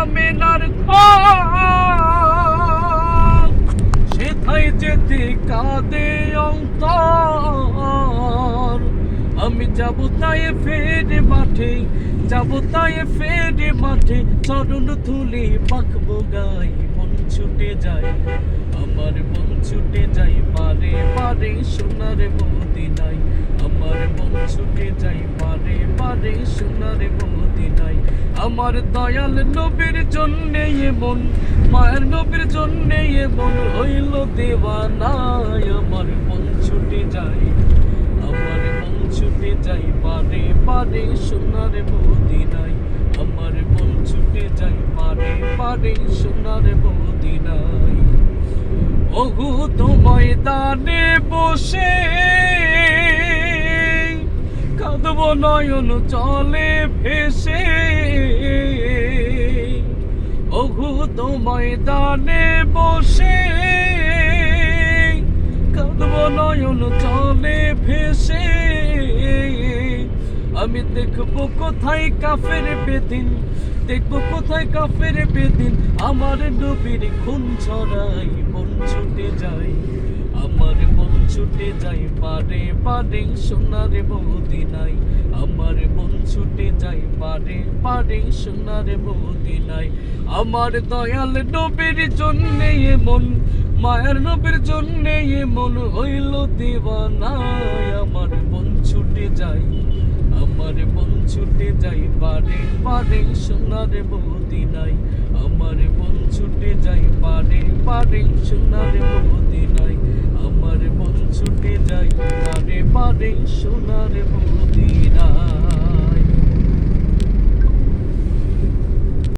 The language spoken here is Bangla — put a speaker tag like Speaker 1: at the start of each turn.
Speaker 1: আমেনার ঘর, সেথায় যেতে কাঁদে অন্তর। আমি যাব তাই ফেরে মাঠে, যাব তাই ফেরে মাঠে, চরণ ধুলি পাকবো গাই, মন ছুটে যায় আমার, মন ছুটে যাই পারে পারে সোনার মদিনায়। আমার মন ছুটে যাই পারে পারে সোনার মদিনায়। আমার দয়াল নবীর জন্যে এমন, মায়ের নবীর জন্যে এমন হইল দেওয়ানা। আমার মন ছুটে যায়, আমার মন ছুটে যাই পারে পারে সোনার মদিনায়। আমার মন ছুটে যাই পারে পারে সোনার মদিনায়। অহুদ ময়দানে বসে কাঁদব নয়ন চলে ভেসে। অহুদ ময়দানে বসে কাঁদব নয়ন চলে ভেসে। আমি দেখবো কোথায় কাফের বেদিন, দেখবো কোথায় কাফের বেদিন, আমার নবীর খুন ছড়াই মন ছুটে যায়। আমার মন ছুটে যাই পারে পারে সোনার মদিনায়। আমার মন ছুটে যাই পারে পারে সোনার মদিনায়। আমার দয়াল নবীর জন্যে এমন, মায়ের নবীর জন্যে এমন হইল দিওয়ানা। আমার মন ছুটে যাই, আমার মন ছুটে যাই পারে পারে সোনার মদিনায়। আমার মন ছুটে যাই পারে পারে সোনার মদিনায়। আমার মন ছুটে যাই পারে পারে সোনার মদিনায়।